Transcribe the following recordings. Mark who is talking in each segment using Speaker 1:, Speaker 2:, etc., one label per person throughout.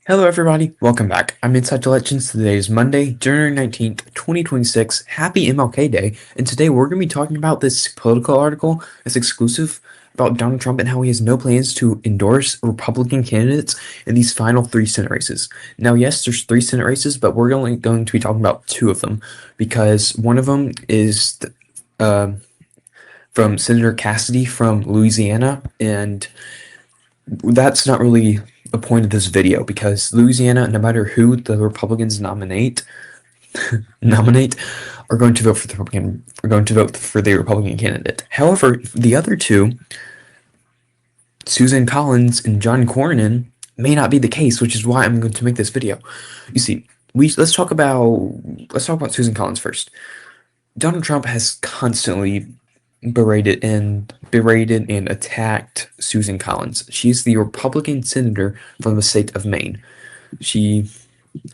Speaker 1: Hello everybody, welcome back. I'm Inside Legends. Today is Monday, January 19th, 2026. Happy MLK Day, and today we're going to be talking about this political article that's exclusive about Donald Trump and how he has no plans to endorse Republican candidates in these final three Senate races. Now, yes, there's three Senate races, but we're only going to be talking about two of them because one of them is from Senator Cassidy from Louisiana, and that's not really the point of this video because Louisiana, no matter who the Republicans nominate, are going to vote for the Republican candidate. However, the other two, Susan Collins and John Cornyn, may not be the case, which is why I'm going to make this video. You see, let's talk about Susan Collins first. Donald Trump has constantly berated and attacked Susan Collins. She's the Republican senator from the state of Maine. She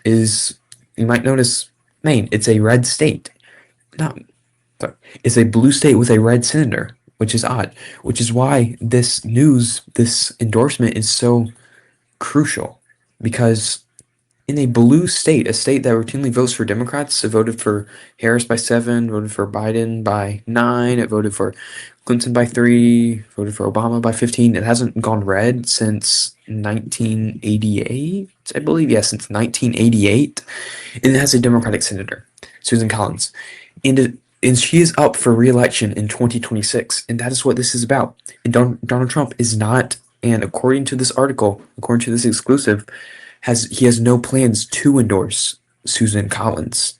Speaker 1: is, you might notice, Maine. It's a red state. It's a blue state with a red senator, which is odd. Which is why this endorsement is so crucial, because in a blue state, a state that routinely votes for Democrats, it voted for Harris by 7, voted for Biden by 9, it voted for Clinton by 3, voted for Obama by 15. It hasn't gone red since 1988, I believe. Yeah, since 1988. And it has a Democratic senator, Susan Collins. And she is up for re-election in 2026. And that is what this is about. And Donald Trump is not, and according to this article, according to this exclusive, he has no plans to endorse Susan Collins.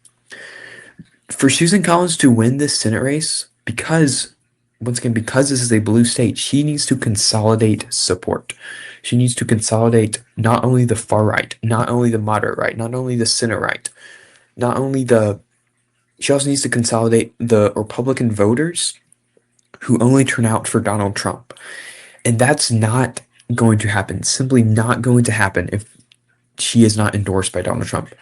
Speaker 1: For Susan Collins to win this Senate race, because this is a blue state, she needs to consolidate support. She needs to consolidate not only the far right, not only the moderate right, not only the center right, she also needs to consolidate the Republican voters who only turn out for Donald Trump. And that's not going to happen, simply not going to happen if she is not endorsed by Donald Trump.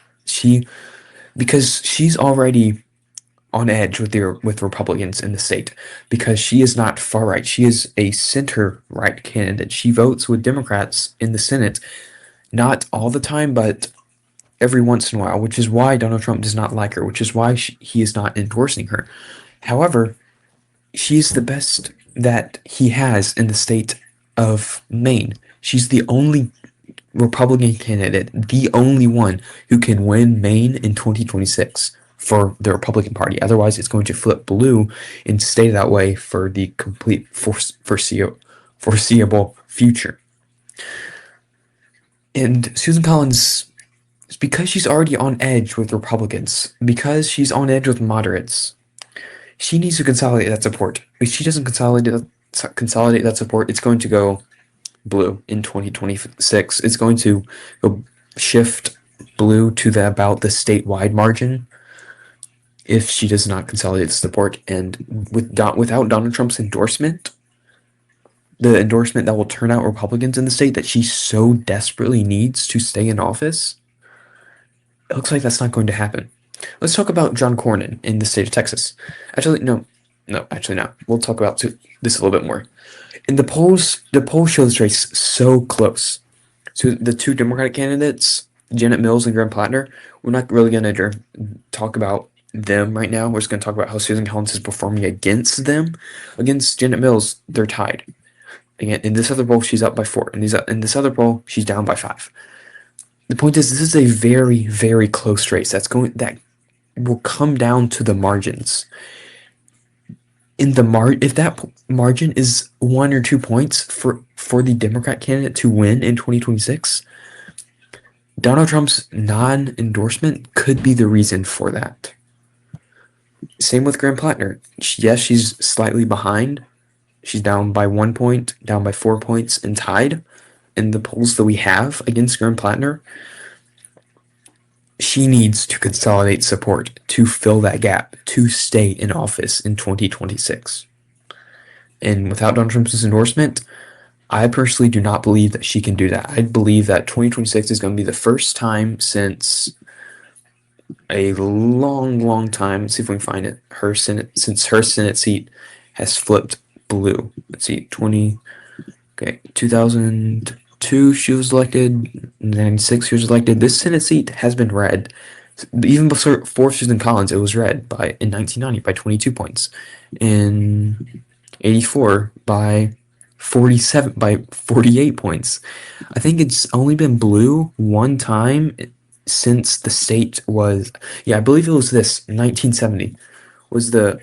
Speaker 1: Because she's already on edge with Republicans in the state, because she is not far right. She is a center right candidate. She votes with Democrats in the Senate, not all the time, but every once in a while, which is why Donald Trump does not like her, which is why he is not endorsing her. However, she's the best that he has in the state of Maine. She's the only Republican candidate, the only one who can win Maine in 2026 for the Republican Party. Otherwise, it's going to flip blue and stay that way for the complete foreseeable future. And Susan Collins, because she's already on edge with Republicans, because she's on edge with moderates, she needs to consolidate that support. If she doesn't consolidate that support, it's going to go blue in 2026. It's going to shift blue to about the statewide margin if she does not consolidate the support. And without Donald Trump's endorsement, the endorsement that will turn out Republicans in the state that she so desperately needs to stay in office, it looks like that's not going to happen. Let's talk about John Cornyn in the state of Texas. Actually, no, actually not. We'll talk about this a little bit more. In the polls show this race so close. So the two Democratic candidates, Janet Mills and Graham Plattner, we're not really going to talk about them right now. We're just going to talk about how Susan Collins is performing against them. Against Janet Mills, they're tied. Again, in this other poll, she's up by 4. In this other poll, she's down by 5. The point is, this is a very, very close race. That will come down to the margins. If that margin is 1 or 2 points for the Democrat candidate to win in 2026, Donald Trump's non-endorsement could be the reason for that. Same with Graham Plattner. Yes, she's slightly behind. She's down by 1 point, down by 4 points, and tied in the polls that we have against Graham Plattner. She needs to consolidate support to fill that gap, to stay in office in 2026. And without Donald Trump's endorsement, I personally do not believe that she can do that. I believe that 2026 is going to be the first time since a long, long time. Let's see if we can find it. Since her Senate seat has flipped blue. Let's see, 2000 1992 she was elected. 1996 she was elected. This Senate seat has been red. Even before Susan Collins, it was red in 1990 by 22 points. In 84 by 48 points. I think it's only been blue one time since the state was, yeah, I believe it was this 1970 was the,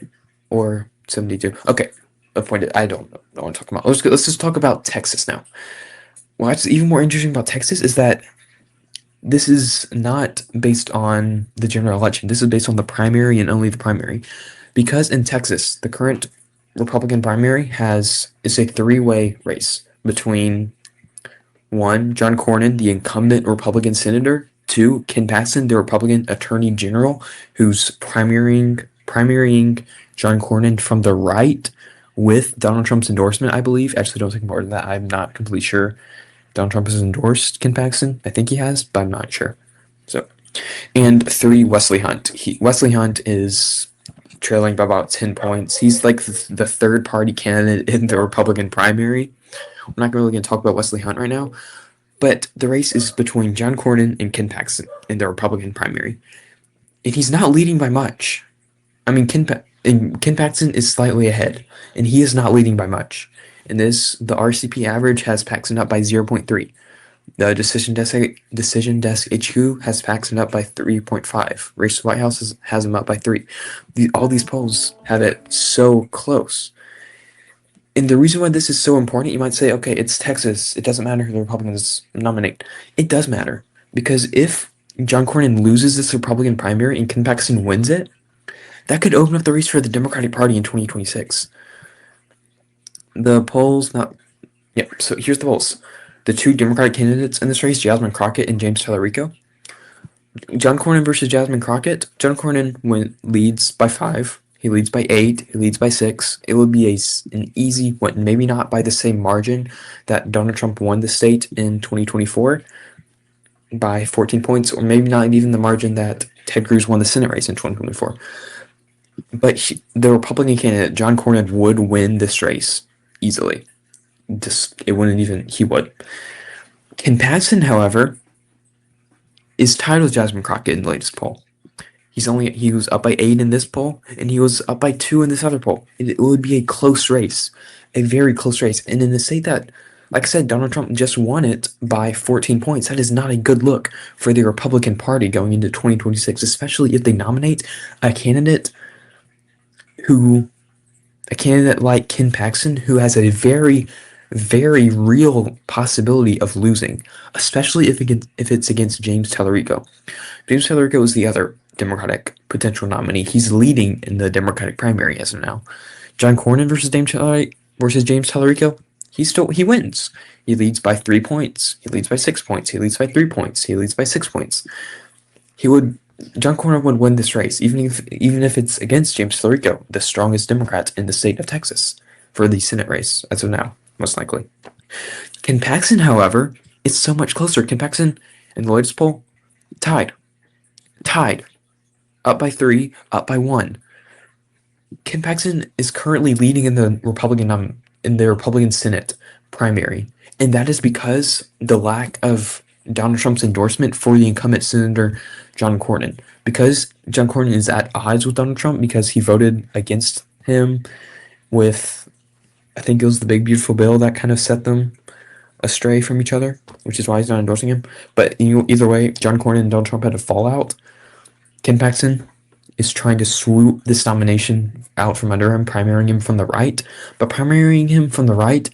Speaker 1: or 72. Okay, appointed. I don't know what I'm talking about. Let's just talk about Texas now. What's even more interesting about Texas is that this is not based on the general election. This is based on the primary and only the primary. Because in Texas, the current Republican primary is a three-way race between one, John Cornyn, the incumbent Republican senator, two, Ken Paxton, the Republican attorney general, who's primarying John Cornyn from the right with Donald Trump's endorsement, I believe. Actually, don't take more than that. I'm not completely sure. Donald Trump has endorsed Ken Paxton. I think he has, but I'm not sure. So, and three, Wesley Hunt. Wesley Hunt is trailing by about 10 points. He's like the third party candidate in the Republican primary. I'm not really going to talk about Wesley Hunt right now, but the race is between John Cornyn and Ken Paxton in the Republican primary. And he's not leading by much. I mean, Ken Paxton is slightly ahead, and he is not leading by much. In this, the RCP average has Paxton up by 0.3. The Decision Desk HQ has Paxton up by 3.5. Race to White House has him up by 3. All these polls have it so close. And the reason why this is so important, you might say, okay, it's Texas. It doesn't matter who the Republicans nominate. It does matter. Because if John Cornyn loses this Republican primary and Ken Paxton wins it, that could open up the race for the Democratic Party in 2026. The polls, so here's the polls. The two Democratic candidates in this race, Jasmine Crockett and James Tallarico. John Cornyn versus Jasmine Crockett. John Cornyn leads by 5. He leads by 8. He leads by 6. It would be an easy win, maybe not by the same margin that Donald Trump won the state in 2024 by 14 points, or maybe not even the margin that Ted Cruz won the Senate race in 2024. But the Republican candidate, John Cornyn, would win this race easily. He would. Ken Paxton, however, is tied with Jasmine Crockett in the latest poll. He was up by 8 in this poll, and he was up by 2 in this other poll. It would be a close race, a very close race. And in the state that, like I said, Donald Trump just won it by 14 points, that is not a good look for the Republican Party going into 2026, especially if they nominate a candidate like Ken Paxton, who has a very, very real possibility of losing, especially if it's against James Tallarico. James Tallarico is the other Democratic potential nominee. He's leading in the Democratic primary as of now. John Cornyn versus James Tallarico, he wins. He leads by 3 points. He leads by 6 points. He leads by 3 points. He leads by 6 points. John Cornyn would win this race, even if it's against James Tallarico, the strongest Democrat in the state of Texas, for the Senate race as of now, most likely. Ken Paxton, however, is so much closer. Ken Paxton, in the latest poll, tied, up by 3, up by 1. Ken Paxton is currently leading in the Republican Senate primary, and that is because the lack of Donald Trump's endorsement for the incumbent Senator John Cornyn. Because John Cornyn is at odds with Donald Trump because he voted against him with, I think it was the Big Beautiful Bill that kind of set them astray from each other, which is why he's not endorsing him. But either way, John Cornyn and Donald Trump had a fallout. Ken Paxton is trying to swoop this nomination out from under him, primarying him from the right. But primarying him from the right,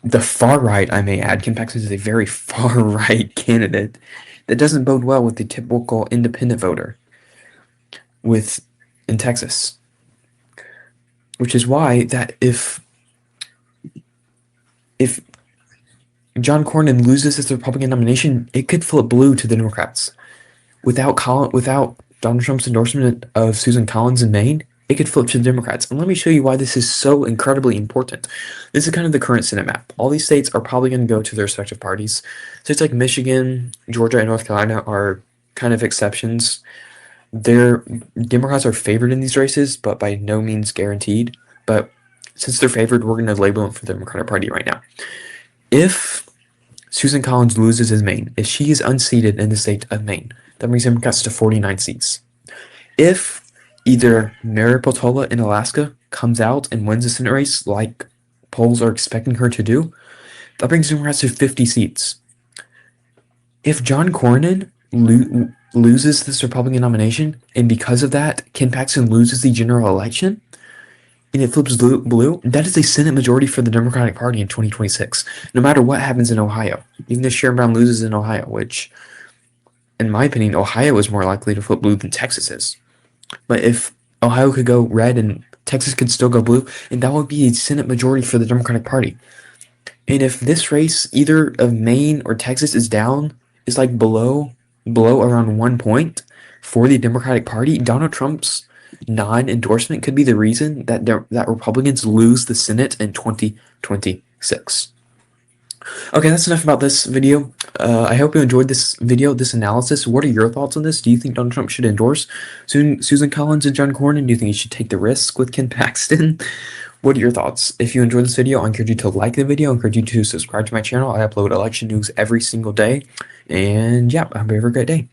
Speaker 1: the far right, I may add, Ken Paxton is a very far right candidate that doesn't bode well with the typical independent voter in Texas. Which is why that if John Cornyn loses this Republican nomination, it could flip blue to the Democrats. Without Donald Trump's endorsement of Susan Collins in Maine, it could flip to the Democrats. And let me show you why this is so incredibly important. This is kind of the current Senate map. All these states are probably going to go to their respective parties. States like Michigan, Georgia, and North Carolina are kind of exceptions. Democrats are favored in these races, but by no means guaranteed. But since they're favored, we're going to label them for the Democratic Party right now. If Susan Collins loses in Maine. If she is unseated in the state of Maine, that brings Democrats to 49 seats. If either Mary Peltola in Alaska comes out and wins the Senate race like polls are expecting her to do, that brings Democrats to 50 seats. If John Cornyn loses this Republican nomination, and because of that, Ken Paxton loses the general election, and it flips blue, that is a Senate majority for the Democratic Party in 2026, no matter what happens in Ohio. Even if Sharon Brown loses in Ohio, which, in my opinion, Ohio is more likely to flip blue than Texas is. But if Ohio could go red and Texas could still go blue, and that would be a Senate majority for the Democratic Party. And if this race, either of Maine or Texas, is like below around 1 point for the Democratic Party, Donald Trump's non-endorsement could be the reason that Republicans lose the Senate in 2026. Okay, that's enough about this video. I hope you enjoyed this video, this analysis. What are your thoughts on this? Do you think Donald Trump should endorse Susan Collins and John Cornyn? Do you think he should take the risk with Ken Paxton? What are your thoughts? If you enjoyed this video, I encourage you to like the video. I encourage you to subscribe to my channel. I upload election news every single day. And yeah, have a great day.